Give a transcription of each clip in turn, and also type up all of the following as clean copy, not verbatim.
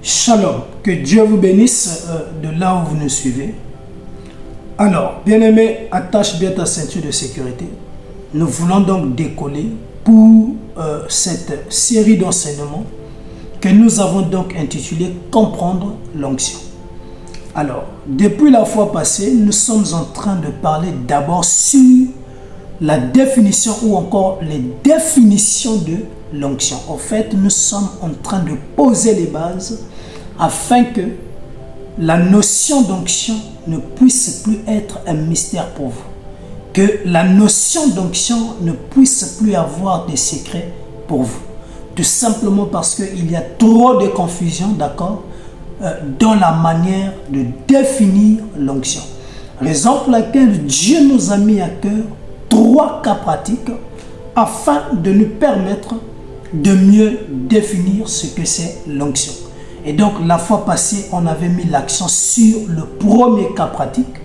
Shalom, que Dieu vous bénisse de là où vous nous suivez. Alors, bien-aimé, attache bien ta ceinture de sécurité. Nous voulons donc décoller pour cette série d'enseignements que nous avons donc intitulée « Comprendre l'onction ». Alors, depuis la fois passée, nous sommes en train de parler d'abord sur la définition ou encore les définitions de l'onction. En fait, nous sommes en train de poser les bases afin que la notion d'onction ne puisse plus être un mystère pour vous. Que la notion d'onction ne puisse plus avoir des secrets pour vous. Tout simplement parce qu'il y a trop de confusion, d'accord, dans la manière de définir l'onction. Raison pour laquelle Dieu nous a mis à cœur 3 cas pratiques afin de nous permettre de mieux définir ce que c'est l'onction. Et donc, la fois passée, on avait mis l'accent sur le premier cas pratique,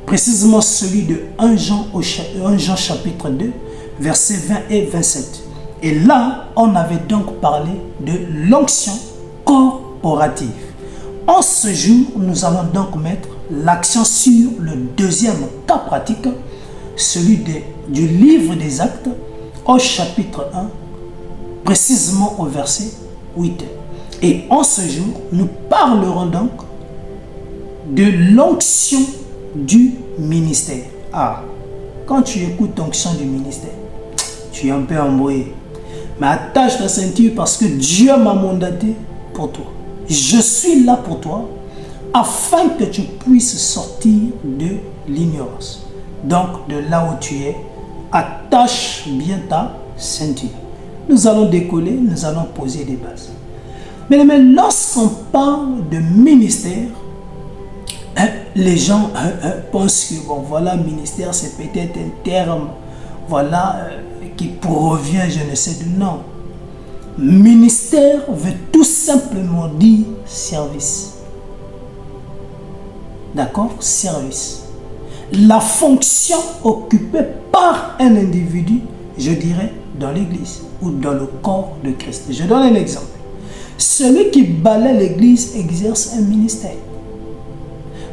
précisément celui de 1 Jean chapitre 2, versets 20 et 27. Et là, on avait donc parlé de l'onction corporative. En ce jour, nous allons donc mettre l'accent sur le deuxième cas pratique, celui du livre des Actes, au chapitre 1, précisément au verset 8. Et en ce jour, nous parlerons donc de l'onction du ministère. Ah, quand tu écoutes l'onction du ministère, tu es un peu embrouillé. Mais attache ta ceinture parce que Dieu m'a mandaté pour toi. Je suis là pour toi afin que tu puisses sortir de l'ignorance. Donc, de là où tu es, attache bien ta ceinture. Nous allons décoller, nous allons poser des bases. Mais lorsqu'on parle de ministère, les gens pensent que, bon, voilà, ministère, c'est peut-être un terme, voilà, qui provient, je ne sais d'où. Non. Ministère veut tout simplement dire service. D'accord? Service. La fonction occupée par un individu, je dirais, dans l'église ou dans le corps de Christ. Je donne un exemple. Celui qui balaie l'église exerce un ministère.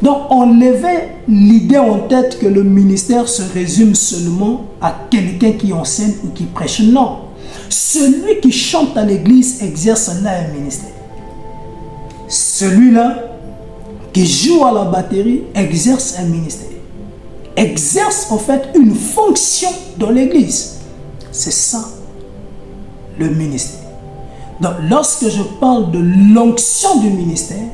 Donc, on levait l'idée en tête que le ministère se résume seulement à quelqu'un qui enseigne ou qui prêche. Non. Celui qui chante à l'église exerce là un ministère. Celui-là qui joue à la batterie exerce un ministère. Exerce en fait une fonction dans l'église. C'est ça, le ministère. Donc, lorsque je parle de l'onction du ministère,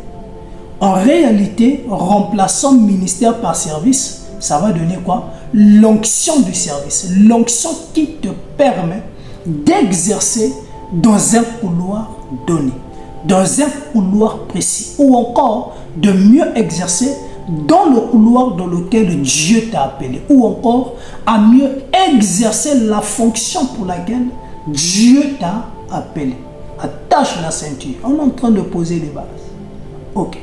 en réalité, remplaçant ministère par service, ça va donner quoi? L'onction du service. L'onction qui te permet d'exercer dans un couloir donné, dans un couloir précis, ou encore de mieux exercer dans le couloir dans lequel Dieu t'a appelé, ou encore à mieux exercer la fonction pour laquelle Dieu t'a appelé. Attache la ceinture. On est en train de poser les bases. Ok.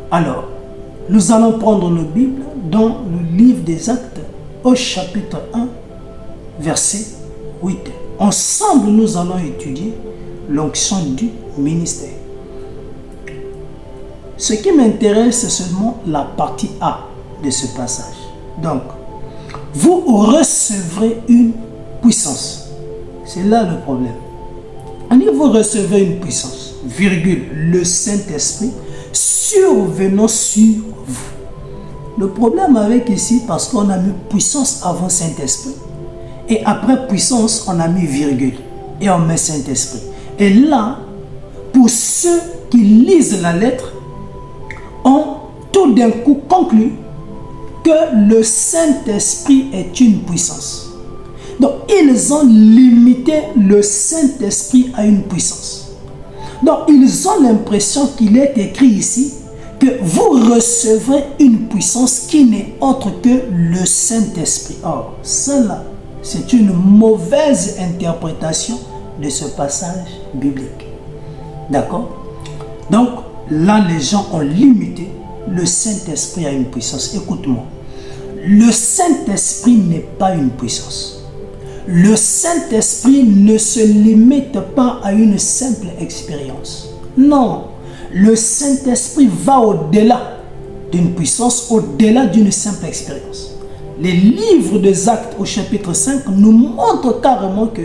Alors, nous allons prendre nos Bibles dans le livre des Actes, au chapitre 1, verset 8. Ensemble, nous allons étudier l'onction du ministère. Ce qui m'intéresse, c'est seulement la partie A de ce passage. Donc, vous recevrez une puissance. C'est là le problème. On dit vous recevez une puissance, virgule, le Saint-Esprit survenant sur vous. Le problème avec ici, parce qu'on a mis puissance avant Saint-Esprit, et après puissance, on a mis virgule, et on met Saint-Esprit. Et là, pour ceux qui lisent la lettre, ont tout d'un coup conclu que le Saint-Esprit est une puissance. Donc, ils ont limité le Saint-Esprit à une puissance. Donc, ils ont l'impression qu'il est écrit ici que vous recevrez une puissance qui n'est autre que le Saint-Esprit. Or, cela, c'est une mauvaise interprétation de ce passage biblique. D'accord? Donc, là, les gens ont limité le Saint-Esprit à une puissance. Écoute-moi. Le Saint-Esprit n'est pas une puissance. Le Saint-Esprit ne se limite pas à une simple expérience. Non, Le Saint-Esprit va au-delà d'une puissance, au-delà d'une simple expérience. Les livres des Actes au chapitre 5 nous montrent carrément que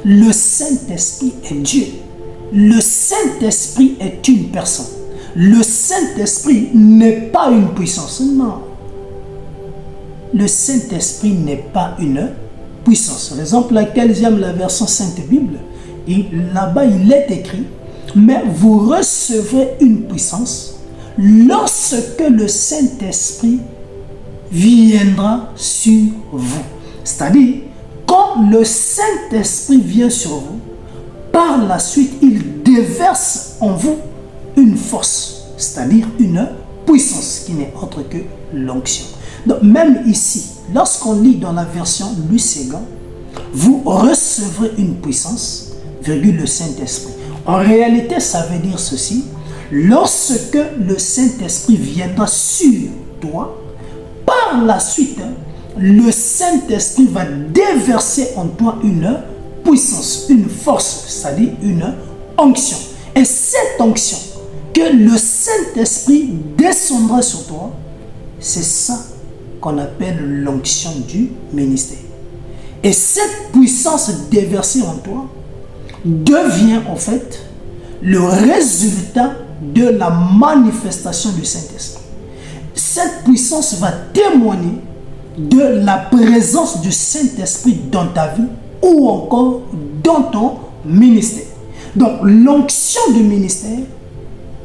le Saint-Esprit est Dieu. Le Saint-Esprit est une personne. Le Saint-Esprit n'est pas une puissance. Non. Le Saint-Esprit n'est pas une puissance. Raison pour laquelle j'aime la version Sainte Bible. Là-bas, il est écrit, mais vous recevrez une puissance lorsque le Saint-Esprit viendra sur vous. C'est-à-dire, quand le Saint-Esprit vient sur vous, par la suite, il déverse en vous une force, c'est-à-dire une puissance qui n'est autre que l'onction. Donc, même ici, lorsqu'on lit dans la version Louis Séguin, vous recevrez une puissance, virgule, le Saint-Esprit. En réalité, ça veut dire ceci. Lorsque le Saint-Esprit viendra sur toi, par la suite, le Saint-Esprit va déverser en toi une puissance, une force, c'est-à-dire une onction. Et cette onction que le Saint-Esprit descendra sur toi, c'est ça qu'on appelle l'onction du ministère. Et cette puissance déversée en toi devient en fait le résultat de la manifestation du Saint-Esprit. Cette puissance va témoigner de la présence du Saint-Esprit dans ta vie ou encore dans ton ministère. Donc l'onction du ministère,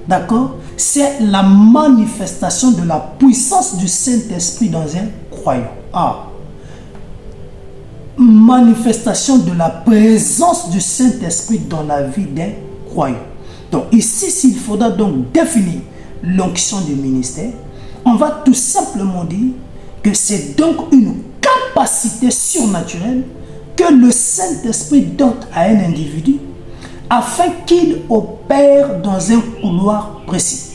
d'accord, c'est la manifestation de la puissance du Saint-Esprit dans un croyant. Manifestation de la présence du Saint-Esprit dans la vie d'un croyant. Donc ici, s'il faudra donc définir l'onction du ministère, on va tout simplement dire que c'est donc une capacité surnaturelle que le Saint-Esprit donne à un individu afin qu'il opère dans un couloir précis.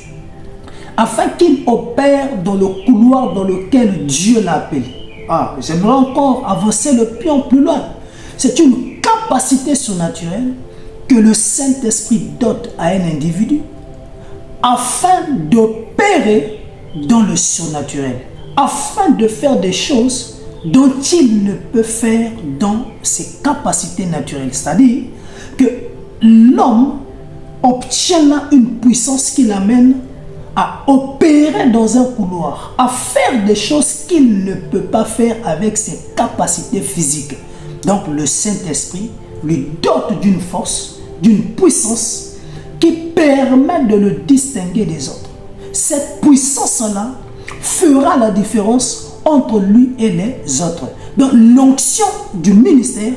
Afin qu'il opère dans le couloir dans lequel Dieu l'a appelé. J'aimerais encore avancer le pion plus loin. C'est une capacité surnaturelle que le Saint-Esprit dote à un individu afin d'opérer dans le surnaturel, afin de faire des choses dont il ne peut faire dans ses capacités naturelles. C'est-à-dire que l'homme obtient là une puissance qui l'amène à opérer dans un couloir, à faire des choses qu'il ne peut pas faire avec ses capacités physiques. Donc le Saint-Esprit lui dote d'une force, d'une puissance qui permet de le distinguer des autres. Cette puissance-là fera la différence entre lui et les autres. Donc l'onction du ministère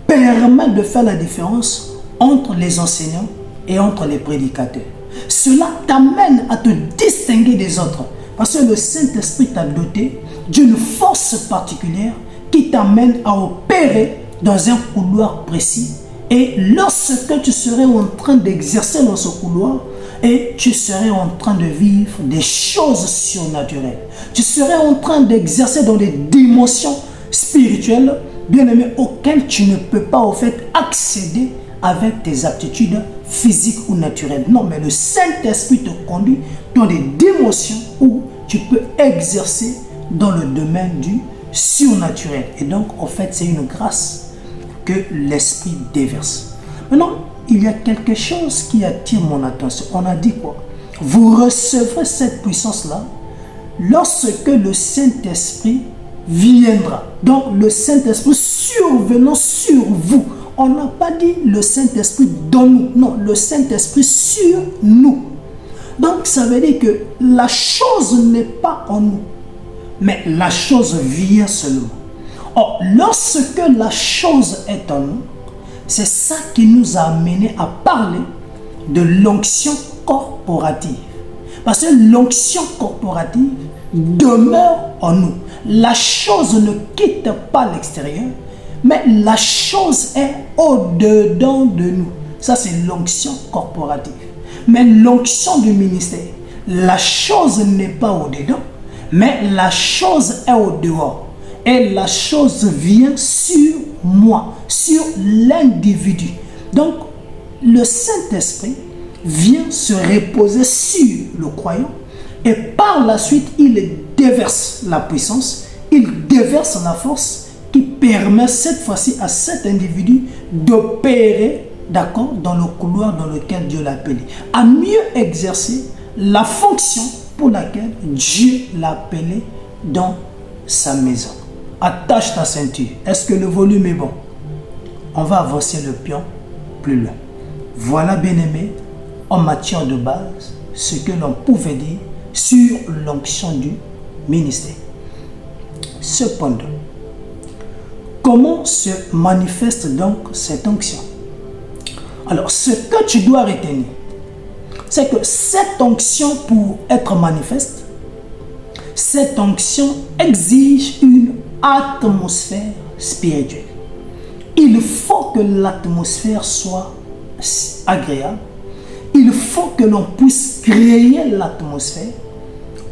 permet de faire la différence entre les enseignants et entre les prédicateurs. Cela t'amène à te distinguer des autres parce que le Saint-Esprit t'a doté d'une force particulière qui t'amène à opérer dans un couloir précis. Et lorsque tu serais en train d'exercer dans ce couloir, et tu serais en train de vivre des choses surnaturelles, tu serais en train d'exercer dans des dimensions spirituelles, bien aimé, auxquelles tu ne peux pas en fait accéder avec tes aptitudes physiques ou naturelles. Non, mais le Saint-Esprit te conduit dans des dimensions où tu peux exercer dans le domaine du surnaturel. Et donc, en fait, c'est une grâce que l'Esprit déverse. Maintenant, il y a quelque chose qui attire mon attention. On a dit quoi? Vous recevrez cette puissance-là lorsque le Saint-Esprit viendra. Donc, le Saint-Esprit survenant sur vous. On n'a pas dit le Saint-Esprit dans nous. Non, le Saint-Esprit sur nous. Donc, ça veut dire que la chose n'est pas en nous, mais la chose vient seulement. Or, lorsque la chose est en nous, c'est ça qui nous a amené à parler de l'onction corporative. Parce que l'onction corporative demeure en nous. La chose ne quitte pas l'extérieur, mais la chose est au-dedans de nous. Ça, c'est l'onction corporative. Mais l'onction du ministère, la chose n'est pas au-dedans, mais la chose est au-dehors. Et la chose vient sur moi, sur l'individu. Donc, le Saint-Esprit vient se reposer sur le croyant et par la suite, il déverse la puissance, il déverse la force qui permet cette fois-ci à cet individu d'opérer, d'accord, dans le couloir dans lequel Dieu l'a appelé, à mieux exercer la fonction pour laquelle Dieu l'a appelé dans sa maison. Attache ta ceinture. Est-ce que le volume est bon? On va avancer le pion plus loin. Voilà, bien-aimé, en matière de base, ce que l'on pouvait dire sur l'onction du ministère. Cependant, comment se manifeste donc cette onction? Alors, ce que tu dois retenir, c'est que cette onction, pour être manifeste, cette onction exige une atmosphère spirituelle. Il faut que l'atmosphère soit agréable. Il faut que l'on puisse créer l'atmosphère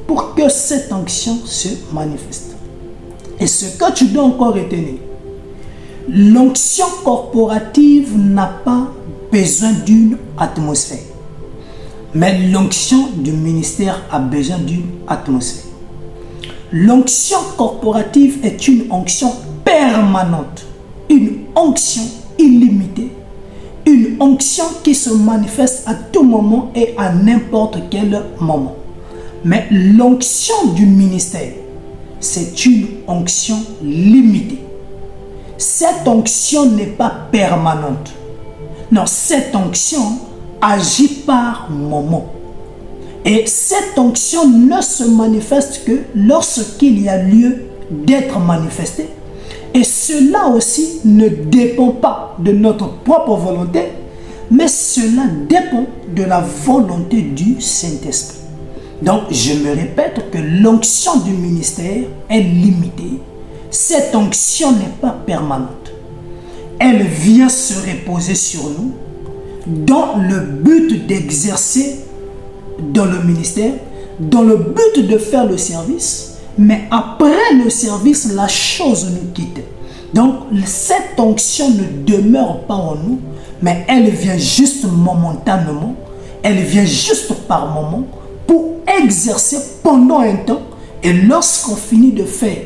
pour que cette onction se manifeste. Et ce que tu dois encore retenir, l'onction corporative n'a pas besoin d'une atmosphère. Mais l'onction du ministère a besoin d'une atmosphère. L'onction corporative est une onction permanente, une onction illimitée, une onction qui se manifeste à tout moment et à n'importe quel moment. Mais l'onction du ministère, c'est une onction limitée. Cette onction n'est pas permanente. Non, cette onction agit par moment. Et cette onction ne se manifeste que lorsqu'il y a lieu d'être manifestée. Et cela aussi ne dépend pas de notre propre volonté, mais cela dépend de la volonté du Saint-Esprit. Donc, je me répète que l'onction du ministère est limitée. Cette onction n'est pas permanente. Elle vient se reposer sur nous dans le but d'exercer dans le ministère, dans le but de faire le service, mais après le service, la chose nous quitte. Donc, cette onction ne demeure pas en nous, mais elle vient juste momentanément, elle vient juste par moment pour exercer pendant un temps. Et lorsqu'on finit de faire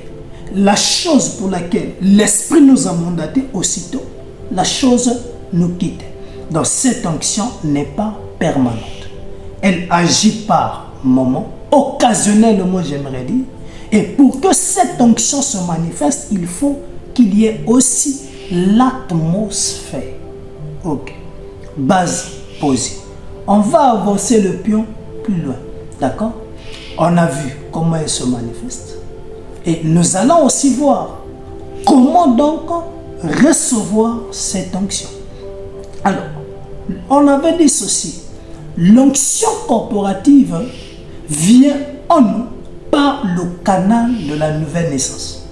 la chose pour laquelle l'Esprit nous a mandaté, aussitôt, la chose nous quitte. Donc, cette onction n'est pas permanente. Elle agit par moment, occasionnellement, j'aimerais dire. Et pour que cette onction se manifeste, il faut qu'il y ait aussi l'atmosphère. Ok. Base posée. On va avancer le pion plus loin. D'accord? On a vu comment elle se manifeste. Et nous allons aussi voir comment donc recevoir cette onction. Alors, on avait dit ceci. L'onction corporative vient en nous par le canal de la nouvelle naissance.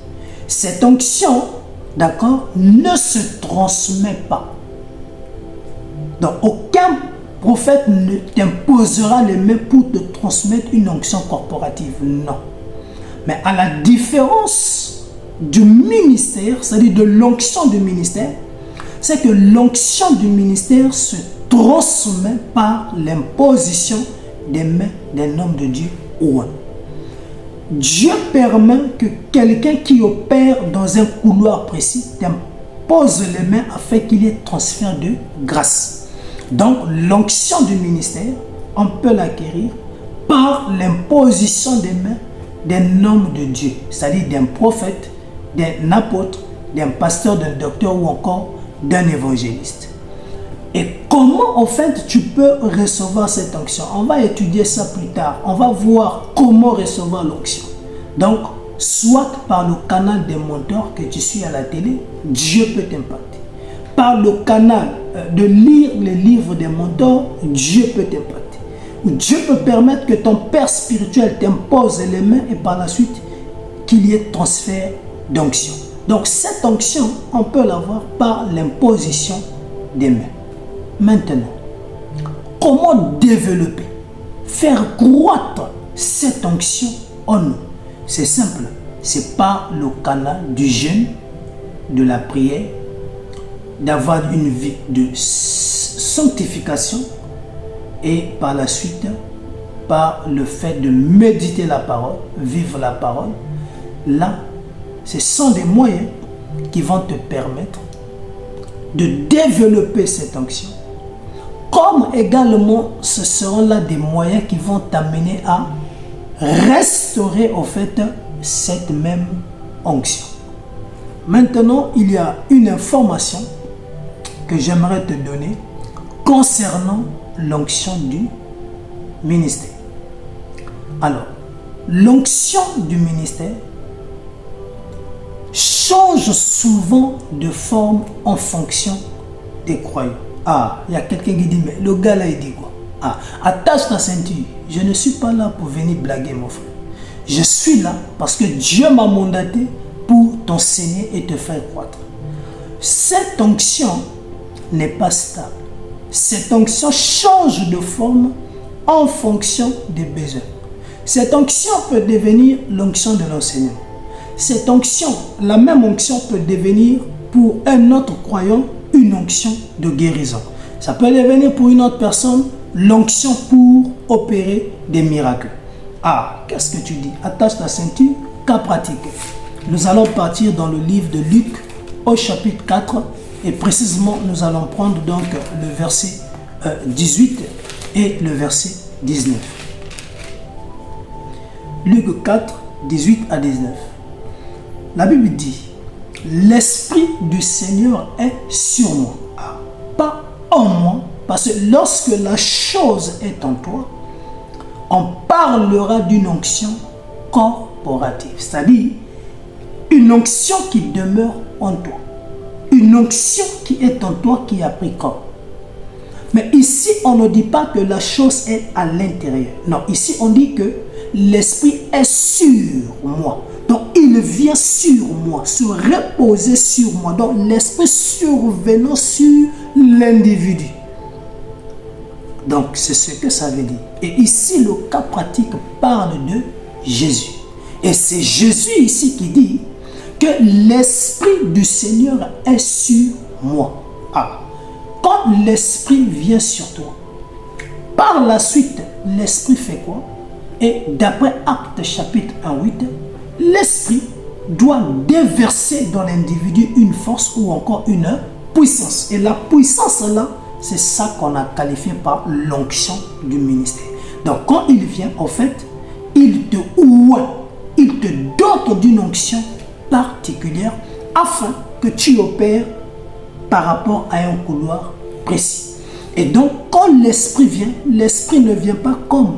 Cette onction, d'accord, ne se transmet pas. Donc, aucun prophète ne t'imposera les mains pour te transmettre une onction corporative. Non. Mais à la différence du ministère, c'est-à-dire de l'onction du ministère, c'est que l'onction du ministère se transmet par l'imposition des mains d'un homme de Dieu ou un. Dieu permet que quelqu'un qui opère dans un couloir précis t'impose les mains afin qu'il y ait transfert de grâce. Donc, l'onction du ministère, on peut l'acquérir par l'imposition des mains d'un homme de Dieu, c'est-à-dire d'un prophète, d'un apôtre, d'un pasteur, d'un docteur ou encore d'un évangéliste. Et comment, en fait, tu peux recevoir cette onction? On va étudier ça plus tard. On va voir comment recevoir l'onction. Donc, soit par le canal des mentors que tu suis à la télé, Dieu peut t'impacter. Par le canal de lire les livres des mentors, Dieu peut t'impacter. Dieu peut permettre que ton père spirituel t'impose les mains et par la suite, qu'il y ait transfert d'onction. Donc, cette onction, on peut l'avoir par l'imposition des mains. Maintenant, comment développer, faire croître cette onction en nous? C'est simple, c'est par le canal du jeûne, de la prière, d'avoir une vie de sanctification et par la suite, par le fait de méditer la parole, vivre la parole, là, ce sont des moyens qui vont te permettre de développer cette onction. Comme également, ce seront là des moyens qui vont t'amener à restaurer au fait cette même onction. Maintenant, il y a une information que j'aimerais te donner concernant l'onction du ministère. Alors, l'onction du ministère change souvent de forme en fonction des croyants. Ah, il y a quelqu'un qui dit, mais le gars là, il dit quoi? Ah, attache ta ceinture. Je ne suis pas là pour venir blaguer, mon frère. Je suis là parce que Dieu m'a mandaté pour t'enseigner et te faire croître. Cette onction n'est pas stable. Cette onction change de forme en fonction des besoins. Cette onction peut devenir l'onction de l'enseignement. Cette onction, la même onction peut devenir pour un autre croyant une onction de guérison. Ça peut devenir pour une autre personne l'onction pour opérer des miracles. Ah, qu'est-ce que tu dis? Attache ta ceinture, cas pratique. Nous allons partir dans le livre de Luc au chapitre 4 et précisément nous allons prendre donc le verset 18 et le verset 19. Luc 4, 18 à 19. La Bible dit, l'Esprit du Seigneur est sur moi. Ah, pas en moi, parce que lorsque la chose est en toi, on parlera d'une onction corporative, c'est-à-dire une onction qui demeure en toi. Une onction qui est en toi qui a pris corps. Mais ici, on ne dit pas que la chose est à l'intérieur. Non, ici, on dit que l'Esprit est sur moi. Donc, il vient sur moi, se reposer sur moi. Donc, l'Esprit survenant sur l'individu. Donc, c'est ce que ça veut dire. Et ici, le cas pratique parle de Jésus. Et c'est Jésus ici qui dit que l'Esprit du Seigneur est sur moi. Ah, quand l'Esprit vient sur toi, par la suite, l'Esprit fait quoi? Et d'après Actes chapitre 1:8, l'Esprit doit déverser dans l'individu une force ou encore une puissance. Et la puissance là, c'est ça qu'on a qualifié par l'onction du ministère. Donc quand il vient, en fait, il te dote d'une onction particulière afin que tu opères par rapport à un couloir précis. Et donc quand l'Esprit vient, l'Esprit ne vient pas comme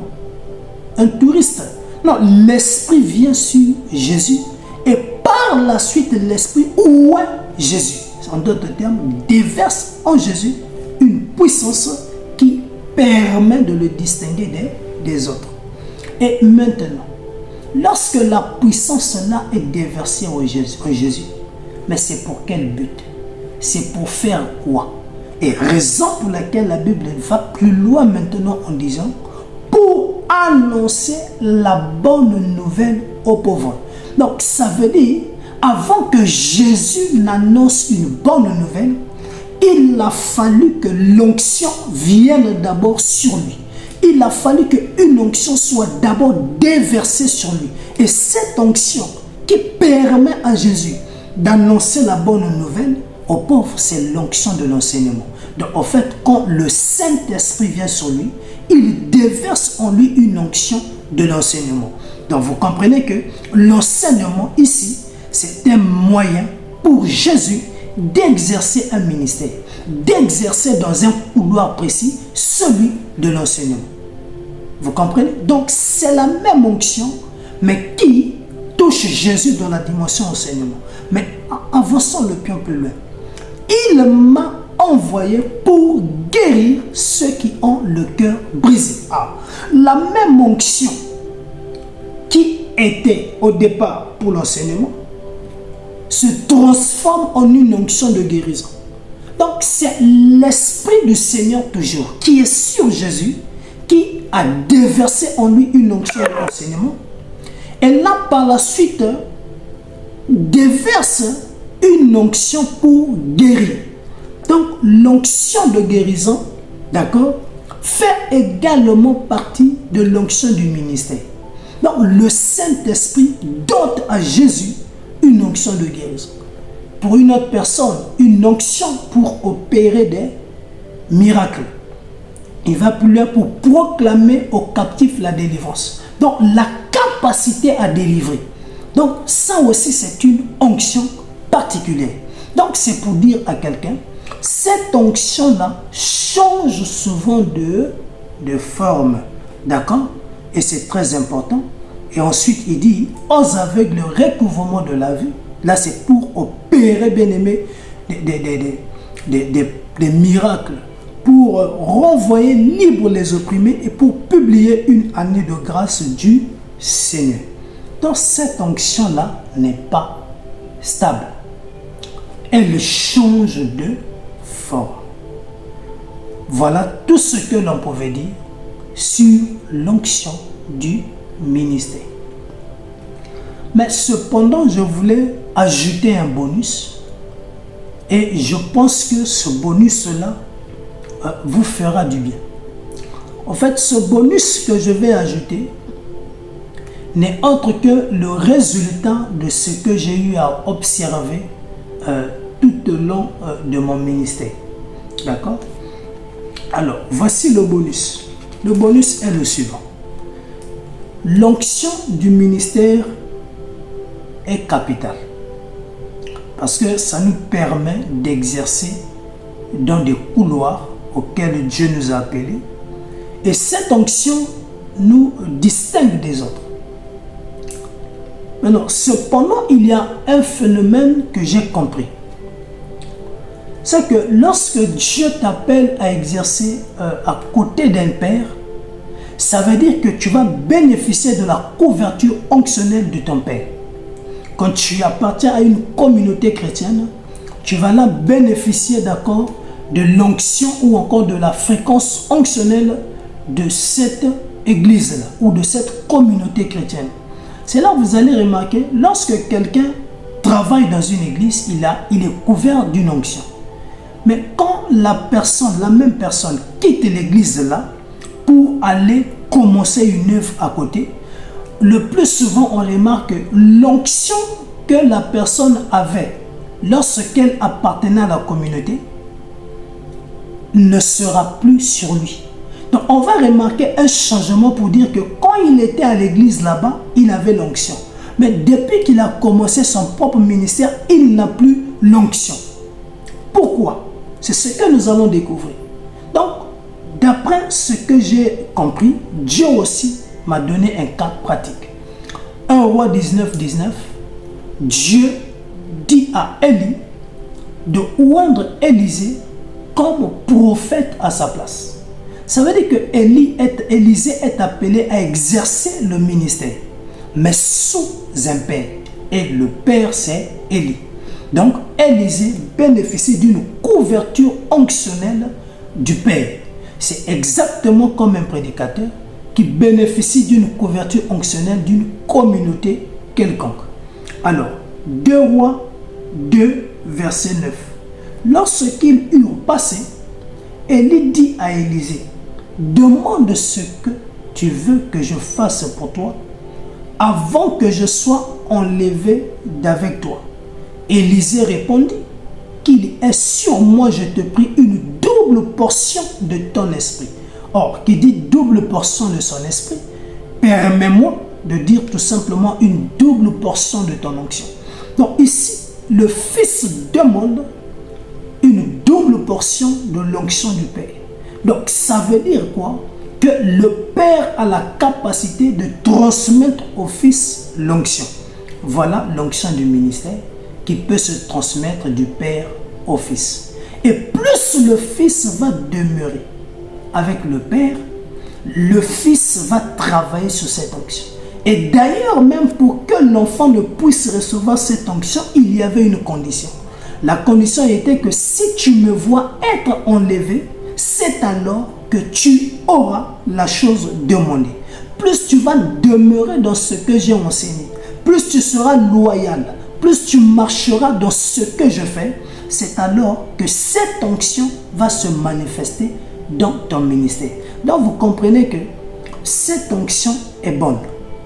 un touriste. Non, l'Esprit vient sur Jésus et par la suite l'Esprit ou Jésus, en d'autres termes, déverse en Jésus une puissance qui permet de le distinguer des autres. Et maintenant, lorsque la puissance là est déversée en Jésus, mais c'est pour quel but? C'est pour faire quoi? Et raison pour laquelle la Bible va plus loin maintenant en disant pour annoncer la bonne nouvelle aux pauvres. Donc ça veut dire, avant que Jésus n'annonce une bonne nouvelle, il a fallu que l'onction vienne d'abord sur lui. Il a fallu qu'une onction soit d'abord déversée sur lui. Et cette onction qui permet à Jésus d'annoncer la bonne nouvelle aux pauvres, c'est l'onction de l'enseignement. Donc en fait, quand le Saint-Esprit vient sur lui, il déverse en lui une onction de l'enseignement. Donc vous comprenez que l'enseignement ici, c'est un moyen pour Jésus d'exercer un ministère, d'exercer dans un couloir précis celui de l'enseignement. Vous comprenez? Donc c'est la même onction, mais qui touche Jésus dans la dimension enseignement. Mais avançons le pion plus loin. Il m'a envoyé pour guérir ceux qui ont le cœur brisé. Ah, la même onction qui était au départ pour l'enseignement se transforme en une onction de guérison. Donc c'est l'Esprit du Seigneur toujours qui est sur Jésus, qui a déversé en lui une onction d'enseignement. Et là par la suite déverse une onction pour guérir. Donc l'onction de guérison, d'accord, fait également partie de l'onction du ministère. Donc, le Saint-Esprit donne à Jésus une onction de guérison. Pour une autre personne, une onction pour opérer des miracles. Il va plus loin pour proclamer aux captifs la délivrance. Donc, la capacité à délivrer. Donc, ça aussi, c'est une onction particulière. Donc, c'est pour dire à quelqu'un, cette onction-là change souvent de forme. D'accord? Et c'est très important. Et ensuite, il dit, aux aveugles le recouvrement de la vue. Là, c'est pour opérer, bien aimé, des miracles, pour renvoyer libre les opprimés et pour publier une année de grâce du Seigneur. Donc, cette onction-là n'est pas stable. Elle change de forme. Voilà tout ce que l'on pouvait dire sur l'onction du ministère. Mais cependant, je voulais ajouter un bonus et je pense que ce bonus-là vous fera du bien. En fait, ce bonus que je vais ajouter n'est autre que le résultat de ce que j'ai eu à observer tout au long de mon ministère. D'accord? Alors, voici le bonus. Le bonus est le suivant. L'onction du ministère est capitale parce que ça nous permet d'exercer dans des couloirs auxquels Dieu nous a appelés et cette onction nous distingue des autres. Maintenant, cependant, il y a un phénomène que j'ai compris. C'est que lorsque Dieu t'appelle à exercer à côté d'un père, ça veut dire que tu vas bénéficier de la couverture onctionnelle de ton père. Quand tu appartiens à une communauté chrétienne, tu vas là bénéficier, d'accord, de l'onction ou encore de la fréquence onctionnelle de cette église-là ou de cette communauté chrétienne. C'est là que vous allez remarquer, lorsque quelqu'un travaille dans une église, il est couvert d'une onction. Mais quand la même personne quitte l'église là pour aller commencer une œuvre à côté, le plus souvent on remarque que l'onction que la personne avait lorsqu'elle appartenait à la communauté ne sera plus sur lui. Donc on va remarquer un changement pour dire que quand il était à l'église là-bas, il avait l'onction. Mais depuis qu'il a commencé son propre ministère, il n'a plus l'onction. Pourquoi? C'est ce que nous allons découvrir. Donc, d'après ce que j'ai compris, Dieu aussi m'a donné un cas pratique. 1 Roi 19, 19, Dieu dit à Élie de oindre Élisée comme prophète à sa place. Ça veut dire que Élisée est appelé à exercer le ministère, mais sous un père. Et le père, c'est Élie. Donc, Élisée bénéficie d'une couverture onctionnelle du père. C'est exactement comme un prédicateur qui bénéficie d'une couverture onctionnelle d'une communauté quelconque. Alors, 2 Rois 2, verset 9. Lorsqu'ils eurent passé, Élie dit à Élisée, demande ce que tu veux que je fasse pour toi avant que je sois enlevé d'avec toi. Élisée répondit, qu'il est sur moi, je te prie, une double portion de ton esprit. Or, qui dit double portion de son esprit, permets-moi de dire tout simplement une double portion de ton onction. Donc ici, le Fils demande une double portion de l'onction du Père. Donc ça veut dire quoi? Que le Père a la capacité de transmettre au Fils l'onction. Voilà l'onction du ministère qui peut se transmettre du Père au Fils. Et plus le Fils va demeurer avec le Père, le Fils va travailler sur cette onction. Et d'ailleurs, même pour que l'enfant ne puisse recevoir cette onction, il y avait une condition. La condition était que si tu me vois être enlevé, c'est alors que tu auras la chose demandée. Plus tu vas demeurer dans ce que j'ai enseigné, plus tu seras loyal, plus tu marcheras dans ce que je fais, c'est alors que cette onction va se manifester dans ton ministère. Donc vous comprenez que cette onction est bonne.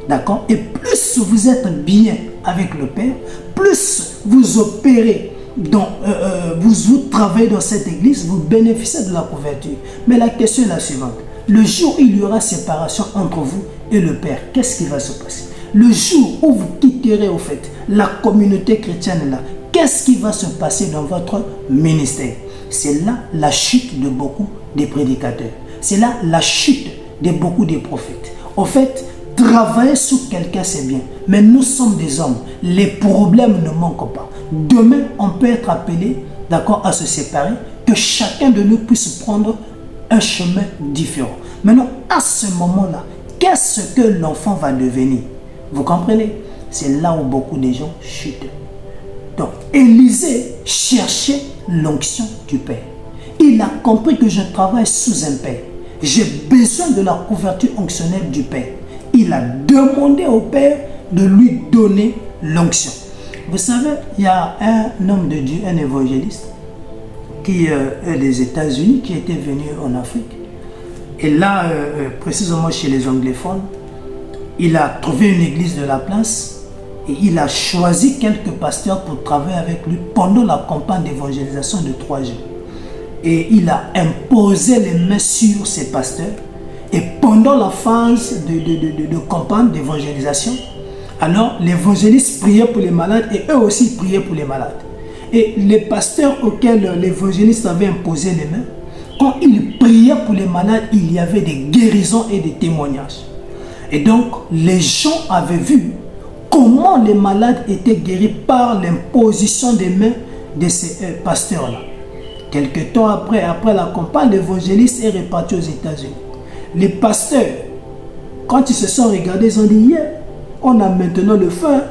D'accord? Et plus vous êtes bien avec le Père, plus vous opérez, vous travaillez dans cette église, vous bénéficiez de la couverture. Mais la question est la suivante. Le jour où il y aura séparation entre vous et le Père, qu'est-ce qui va se passer? Le jour où vous quitterez au fait la communauté chrétienne là, qu'est-ce qui va se passer dans votre ministère? C'est là la chute de beaucoup des prédicateurs. C'est là la chute de beaucoup des prophètes. Au fait, travailler sur quelqu'un c'est bien, mais nous sommes des hommes. Les problèmes ne manquent pas. Demain, on peut être appelé, d'accord, à se séparer, que chacun de nous puisse prendre un chemin différent. Maintenant, à ce moment-là, qu'est-ce que l'enfant va devenir? Vous comprenez? C'est là où beaucoup de gens chutent. Donc, Élisée cherchait l'onction du Père. Il a compris que je travaille sous un Père. J'ai besoin de la couverture onctionnelle du Père. Il a demandé au Père de lui donner l'onction. Vous savez, il y a un homme de Dieu, un évangéliste, qui est des États-Unis, qui était venu en Afrique. Et là, précisément chez les anglophones, il a trouvé une église de la place et il a choisi quelques pasteurs pour travailler avec lui pendant la campagne d'évangélisation de 3 jours. Et il a imposé les mains sur ces pasteurs. Et pendant la phase de campagne d'évangélisation, alors l'évangéliste priait pour les malades et eux aussi priaient pour les malades. Et les pasteurs auxquels l'évangéliste avait imposé les mains, quand ils priaient pour les malades, il y avait des guérisons et des témoignages. Et donc, les gens avaient vu comment les malades étaient guéris par l'imposition des mains de ces pasteurs-là. Quelque temps après la campagne, l'évangéliste est reparti aux États-Unis. Les pasteurs, quand ils se sont regardés, ils ont dit, yeah, on a maintenant le feu.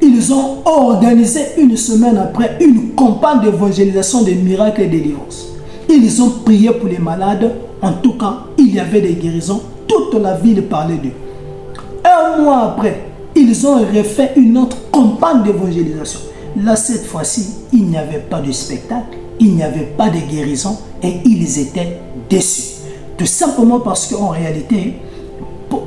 Ils ont organisé une semaine après une campagne d'évangélisation des miracles et des délivrances. Ils ont prié pour les malades. En tout cas, il y avait des guérisons. Toute la ville parlait d'eux. Un mois après, ils ont refait une autre campagne d'évangélisation. Là, cette fois-ci, il n'y avait pas de spectacle, il n'y avait pas de guérison et ils étaient déçus. Tout simplement parce qu'en réalité,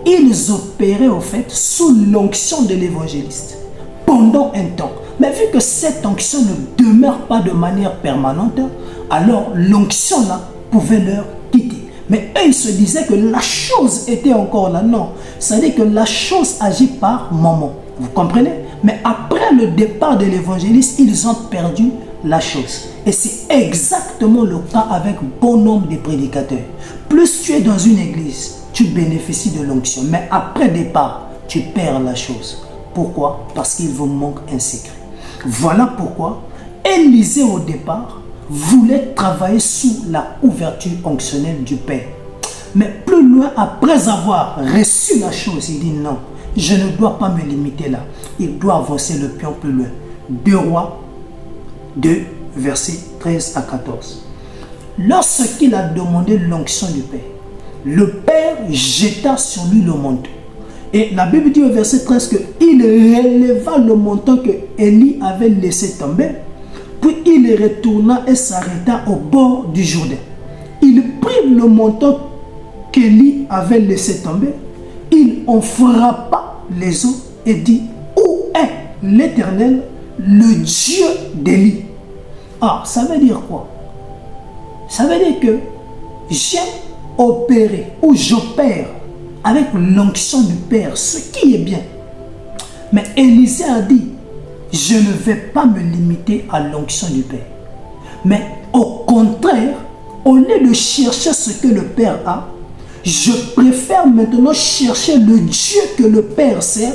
ils opéraient au fait sous l'onction de l'évangéliste pendant un temps. Mais vu que cette onction ne demeure pas de manière permanente, alors l'onction là pouvait leur quitter. Mais eux, ils se disaient que la chose était encore là. Non, c'est-à-dire que la chose agit par moment. Vous comprenez? Mais après le départ de l'évangéliste, ils ont perdu la chose. Et c'est exactement le cas avec bon nombre de prédicateurs. Plus tu es dans une église, tu bénéficies de l'onction. Mais après départ, tu perds la chose. Pourquoi? Parce qu'il vous manque un secret. Voilà pourquoi Élisée au départ voulait travailler sous la couverture onctionnelle du Père. Mais plus loin, après avoir reçu la chose, il dit non, je ne dois pas me limiter là. Il doit avancer le pion plus loin. 2 Rois 2, versets 13 à 14. Lorsqu'il a demandé l'onction du Père, le Père jeta sur lui le manteau. Et la Bible dit au verset 13 qu'il releva le manteau que Élie avait laissé tomber. Puis il retourna et s'arrêta au bord du Jourdain. Il prit le manteau qu'Élie avait laissé tomber. Il en frappa les eaux et dit, où est l'Éternel, le Dieu d'Élie? Ah, ça veut dire quoi? Ça veut dire que j'ai opéré ou j'opère avec l'onction du Père, ce qui est bien. Mais Élisée a dit, je ne vais pas me limiter à l'onction du Père. Mais au contraire, au lieu de chercher ce que le Père a, je préfère maintenant chercher le Dieu que le Père sert,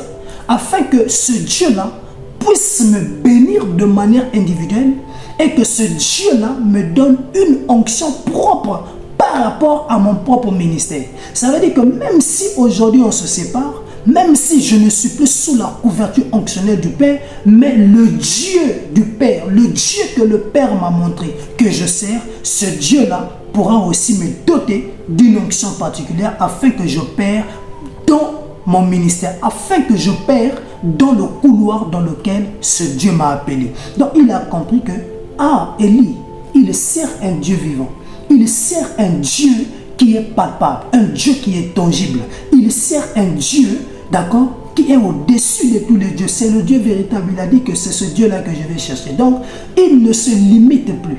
afin que ce Dieu-là puisse me bénir de manière individuelle et que ce Dieu-là me donne une onction propre par rapport à mon propre ministère. Ça veut dire que même si aujourd'hui on se sépare, même si je ne suis plus sous la couverture onctionnelle du Père, mais le Dieu du Père, le Dieu que le Père m'a montré que je sers, ce Dieu-là pourra aussi me doter d'une onction particulière afin que j'opère dans mon ministère, afin que j'opère dans le couloir dans lequel ce Dieu m'a appelé. Donc il a compris que, Élie, il sert un Dieu vivant. Il sert un Dieu qui est palpable, un Dieu qui est tangible. Il sert un Dieu, d'accord, qui est au-dessus de tous les dieux. C'est le Dieu véritable. Il a dit que c'est ce Dieu-là que je vais chercher. Donc, il ne se limite plus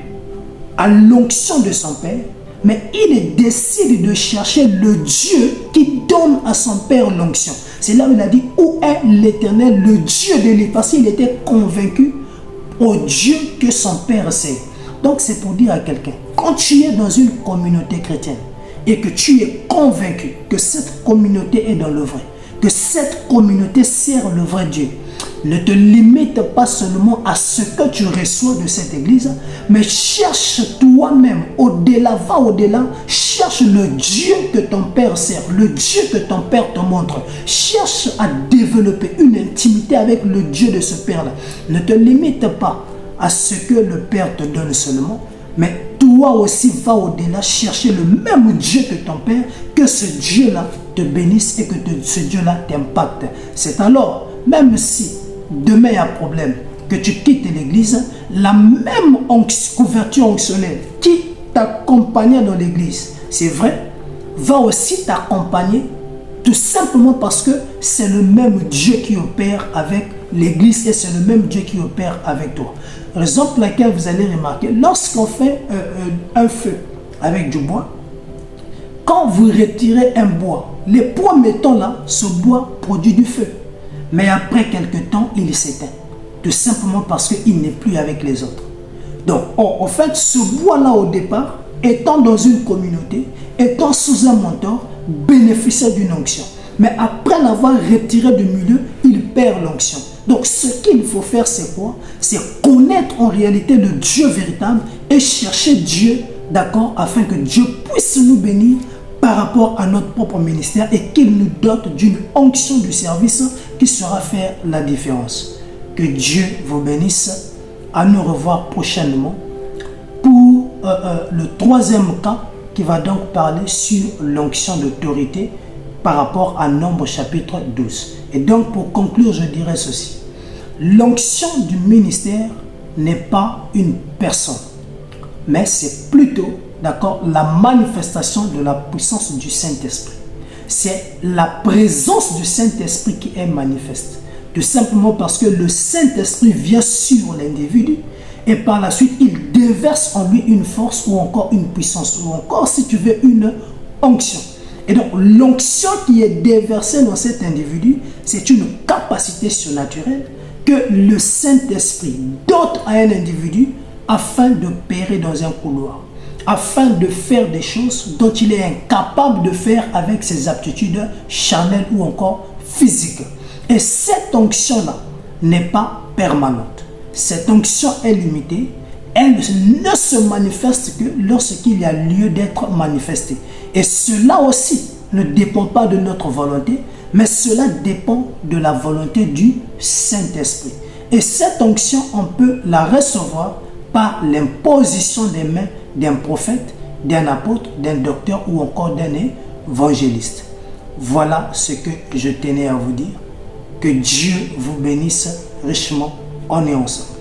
à l'onction de son Père, mais il décide de chercher le Dieu qui donne à son Père l'onction. C'est là où il a dit, où est l'Éternel, le Dieu de lui? Parce qu'il était convaincu au Dieu que son Père sait. Donc c'est pour dire à quelqu'un, quand tu es dans une communauté chrétienne et que tu es convaincu que cette communauté est dans le vrai, que cette communauté sert le vrai Dieu, ne te limite pas seulement à ce que tu reçois de cette église, mais cherche toi-même au-delà, va au-delà, cherche le Dieu que ton Père sert, le Dieu que ton Père te montre. Cherche à développer une intimité avec le Dieu de ce Père-là. Ne te limite pas à ce que le Père te donne seulement, mais toi aussi va au-delà, chercher le même Dieu que ton Père, que ce Dieu-là te bénisse et que ce Dieu-là t'impacte. C'est alors, même si demain il y a un problème, que tu quittes l'église, la même couverture onctionnelle qui t'accompagnait dans l'église, c'est vrai, va aussi t'accompagner tout simplement parce que c'est le même Dieu qui opère avec l'église et c'est le même Dieu qui opère avec toi. Raison pour laquelle vous allez remarquer, lorsqu'on fait un feu avec du bois, quand vous retirez un bois, les premiers temps là, ce bois produit du feu. Mais après quelques temps, il s'éteint. Tout simplement parce qu'il n'est plus avec les autres. Donc, en fait, ce bois-là au départ, étant dans une communauté, étant sous un mentor, bénéficiait d'une onction. Mais après l'avoir retiré du milieu, il perd l'onction. Donc, ce qu'il faut faire, c'est quoi? C'est connaître en réalité le Dieu véritable et chercher Dieu, d'accord, afin que Dieu puisse nous bénir par rapport à notre propre ministère et qu'il nous dote d'une onction du service qui saura faire la différence. Que Dieu vous bénisse. À nous revoir prochainement pour le troisième cas qui va donc parler sur l'onction d'autorité par rapport à Nombre chapitre 12. Et donc pour conclure, je dirais ceci. L'onction du ministère n'est pas une personne, mais c'est plutôt, d'accord, la manifestation de la puissance du Saint-Esprit. C'est la présence du Saint-Esprit qui est manifeste. Tout simplement parce que le Saint-Esprit vient sur l'individu et par la suite, il déverse en lui une force ou encore une puissance ou encore, si tu veux, une onction. Et donc, l'onction qui est déversée dans cet individu, c'est une capacité surnaturelle que le Saint-Esprit dote à un individu afin de périr dans un couloir, afin de faire des choses dont il est incapable de faire avec ses aptitudes charnelles ou encore physiques. Et cette onction-là n'est pas permanente. Cette onction est limitée. Elle ne se manifeste que lorsqu'il y a lieu d'être manifestée. Et cela aussi ne dépend pas de notre volonté, mais cela dépend de la volonté du Saint-Esprit. Et cette onction, on peut la recevoir par l'imposition des mains d'un prophète, d'un apôtre, d'un docteur ou encore d'un évangéliste. Voilà ce que je tenais à vous dire. Que Dieu vous bénisse richement. On est ensemble.